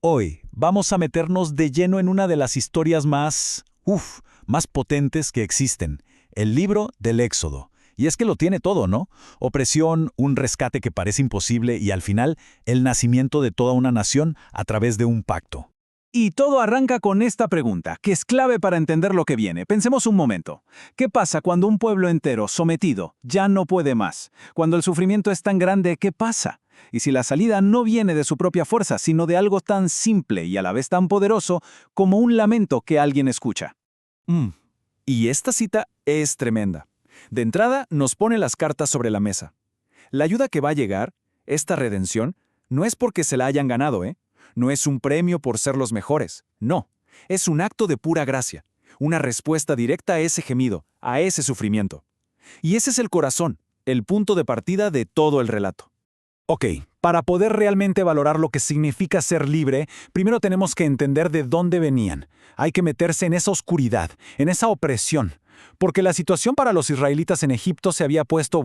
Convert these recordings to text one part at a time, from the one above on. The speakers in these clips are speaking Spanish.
Hoy vamos a meternos de lleno en una de las historias más potentes que existen, el libro del Éxodo. Y es que lo tiene todo, ¿no? Opresión, un rescate que parece imposible y al final, el nacimiento de toda una nación a través de un pacto. Y todo arranca con esta pregunta, que es clave para entender lo que viene. Pensemos un momento. ¿Qué pasa cuando un pueblo entero, sometido, ya no puede más? Cuando el sufrimiento es tan grande, ¿qué pasa? Y si la salida no viene de su propia fuerza, sino de algo tan simple y a la vez tan poderoso como un lamento que alguien escucha. Y esta cita es tremenda. De entrada, nos pone las cartas sobre la mesa. La ayuda que va a llegar, esta redención, no es porque se la hayan ganado, ¿eh? No es un premio por ser los mejores. No, es un acto de pura gracia, una respuesta directa a ese gemido, a ese sufrimiento. Y ese es el corazón, el punto de partida de todo el relato. Ok, para poder realmente valorar lo que significa ser libre, primero tenemos que entender de dónde venían. Hay que meterse en esa oscuridad, en esa opresión, porque la situación para los israelitas en Egipto se había puesto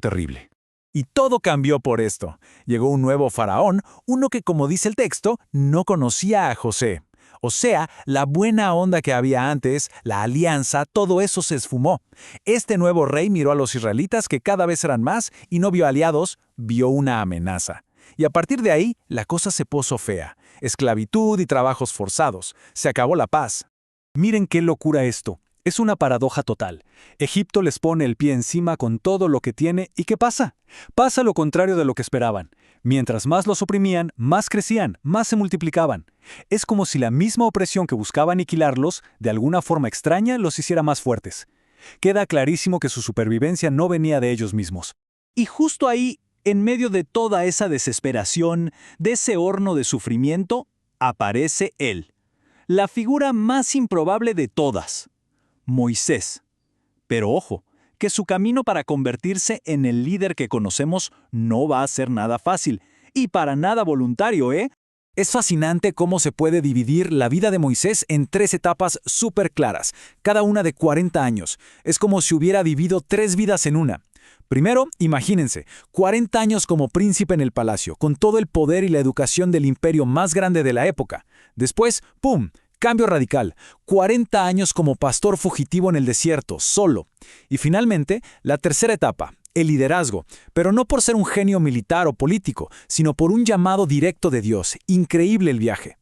terrible. Y todo cambió por esto. Llegó un nuevo faraón, uno que, como dice el texto, no conocía a José. O sea, la buena onda que había antes, la alianza, todo eso se esfumó. Este nuevo rey miró a los israelitas que cada vez eran más y no vio aliados, vio una amenaza. Y a partir de ahí, la cosa se puso fea. Esclavitud y trabajos forzados. Se acabó la paz. Miren qué locura esto. Es una paradoja total. Egipto les pone el pie encima con todo lo que tiene ¿y qué pasa? Pasa lo contrario de lo que esperaban. Mientras más los oprimían, más crecían, más se multiplicaban. Es como si la misma opresión que buscaba aniquilarlos, de alguna forma extraña, los hiciera más fuertes. Queda clarísimo que su supervivencia no venía de ellos mismos. Y justo ahí, en medio de toda esa desesperación, de ese horno de sufrimiento, aparece él. La figura más improbable de todas. Moisés. Pero ojo, que su camino para convertirse en el líder que conocemos no va a ser nada fácil, y para nada voluntario, ¿eh? Es fascinante cómo se puede dividir la vida de Moisés en 3 etapas súper claras, cada una de 40 años. Es como si hubiera vivido 3 vidas en una. Primero, imagínense, 40 años como príncipe en el palacio, con todo el poder y la educación del imperio más grande de la época. Después, ¡pum!, cambio radical, 40 años como pastor fugitivo en el desierto, solo. Y finalmente, la tercera etapa, el liderazgo, pero no por ser un genio militar o político, sino por un llamado directo de Dios. Increíble el viaje.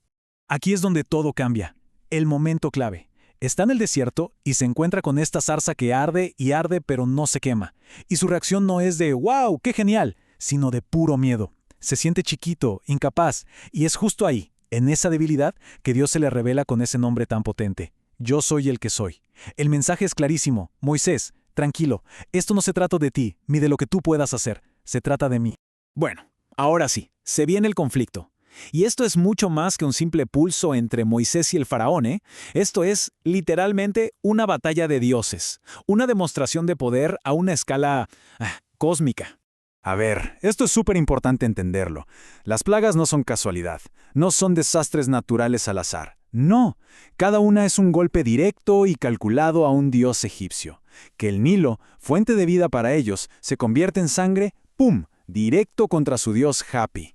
Aquí es donde todo cambia, el momento clave. Está en el desierto y se encuentra con esta zarza que arde y arde pero no se quema. Y su reacción no es de ¡wow, qué genial!, sino de puro miedo. Se siente chiquito, incapaz, y es justo ahí, en esa debilidad, que Dios se le revela con ese nombre tan potente. Yo soy el que soy. El mensaje es clarísimo. Moisés, tranquilo, esto no se trata de ti, ni de lo que tú puedas hacer. Se trata de mí. Bueno, ahora sí, se viene el conflicto. Y esto es mucho más que un simple pulso entre Moisés y el faraón, ¿eh? Esto es, literalmente, una batalla de dioses. Una demostración de poder a una escala cósmica. A ver, esto es súper importante entenderlo. Las plagas no son casualidad, no son desastres naturales al azar. No, cada una es un golpe directo y calculado a un dios egipcio. Que el Nilo, fuente de vida para ellos, se convierte en sangre, ¡pum!, directo contra su dios Hapi.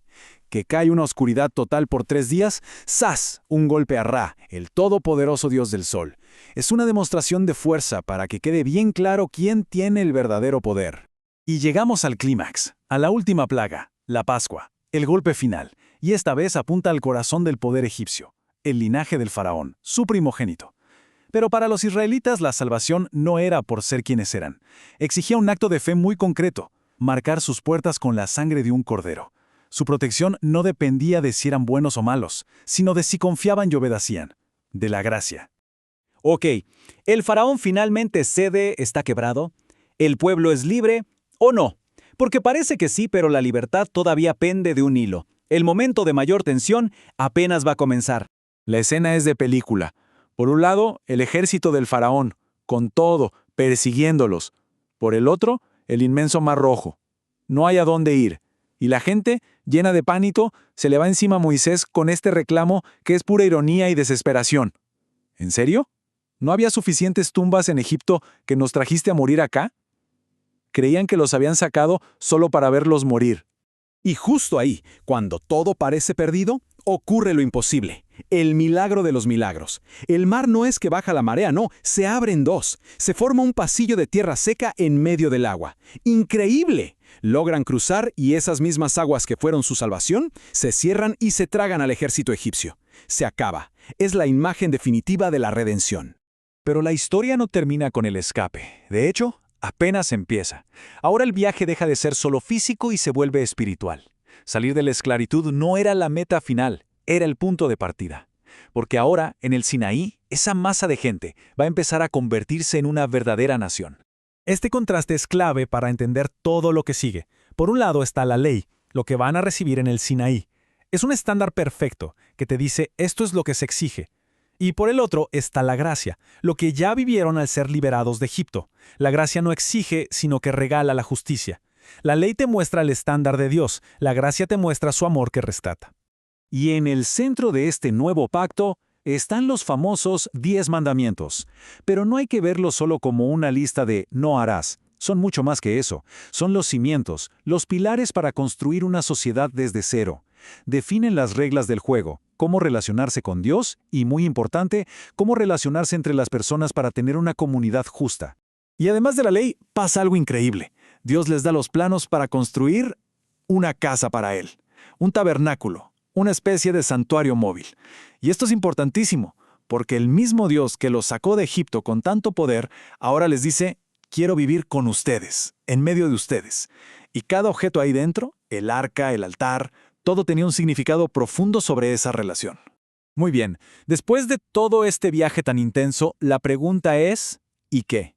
Que cae una oscuridad total por 3 días, ¡zas!, un golpe a Ra, el todopoderoso dios del sol. Es una demostración de fuerza para que quede bien claro quién tiene el verdadero poder. Y llegamos al clímax, a la última plaga, la Pascua, el golpe final, y esta vez apunta al corazón del poder egipcio, el linaje del faraón, su primogénito. Pero para los israelitas la salvación no era por ser quienes eran. Exigía un acto de fe muy concreto, marcar sus puertas con la sangre de un cordero. Su protección no dependía de si eran buenos o malos, sino de si confiaban y obedecían, de la gracia. Ok, el faraón finalmente cede, está quebrado, el pueblo es libre, ¿o no? Porque parece que sí, pero la libertad todavía pende de un hilo. El momento de mayor tensión apenas va a comenzar. La escena es de película. Por un lado, el ejército del faraón, con todo, persiguiéndolos. Por el otro, el inmenso mar rojo. No hay a dónde ir. Y la gente, llena de pánico, se le va encima a Moisés con este reclamo que es pura ironía y desesperación. ¿En serio? ¿No había suficientes tumbas en Egipto que nos trajiste a morir acá? Creían que los habían sacado solo para verlos morir. Y justo ahí, cuando todo parece perdido, ocurre lo imposible, el milagro de los milagros. El mar no es que baja la marea, no, se abre en dos. Se forma un pasillo de tierra seca en medio del agua. ¡Increíble! Logran cruzar y esas mismas aguas que fueron su salvación se cierran y se tragan al ejército egipcio. Se acaba. Es la imagen definitiva de la redención. Pero la historia no termina con el escape. De hecho, apenas empieza. Ahora el viaje deja de ser solo físico y se vuelve espiritual. Salir de la esclavitud no era la meta final, era el punto de partida. Porque ahora, en el Sinaí, esa masa de gente va a empezar a convertirse en una verdadera nación. Este contraste es clave para entender todo lo que sigue. Por un lado está la ley, lo que van a recibir en el Sinaí. Es un estándar perfecto que te dice esto es lo que se exige. Y por el otro está la gracia, lo que ya vivieron al ser liberados de Egipto. La gracia no exige, sino que regala la justicia. La ley te muestra el estándar de Dios, la gracia te muestra su amor que rescata. Y en el centro de este nuevo pacto están los famosos 10 mandamientos. Pero no hay que verlos solo como una lista de no harás. Son mucho más que eso. Son los cimientos, los pilares para construir una sociedad desde cero. Definen las reglas del juego, cómo relacionarse con Dios y, muy importante, cómo relacionarse entre las personas para tener una comunidad justa. Y además de la ley, pasa algo increíble. Dios les da los planos para construir una casa para Él, un tabernáculo, una especie de santuario móvil. Y esto es importantísimo, porque el mismo Dios que los sacó de Egipto con tanto poder, ahora les dice, quiero vivir con ustedes, en medio de ustedes. Y cada objeto ahí dentro, el arca, el altar, todo tenía un significado profundo sobre esa relación. Muy bien, después de todo este viaje tan intenso, la pregunta es, ¿y qué?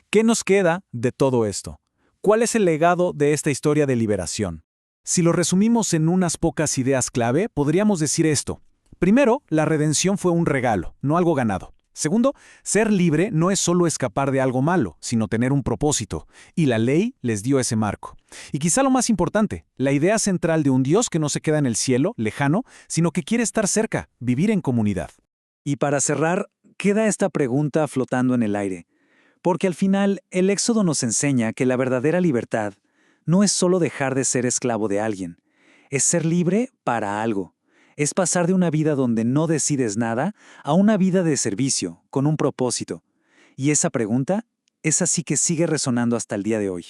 ¿Qué nos queda de todo esto? ¿Cuál es el legado de esta historia de liberación? Si lo resumimos en unas pocas ideas clave, podríamos decir esto. Primero, la redención fue un regalo, no algo ganado. Segundo, ser libre no es solo escapar de algo malo, sino tener un propósito. Y la ley les dio ese marco. Y quizá lo más importante, la idea central de un Dios que no se queda en el cielo, lejano, sino que quiere estar cerca, vivir en comunidad. Y para cerrar, queda esta pregunta flotando en el aire. Porque al final, el Éxodo nos enseña que la verdadera libertad no es solo dejar de ser esclavo de alguien, es ser libre para algo. Es pasar de una vida donde no decides nada a una vida de servicio, con un propósito. Y esa pregunta es así que sigue resonando hasta el día de hoy.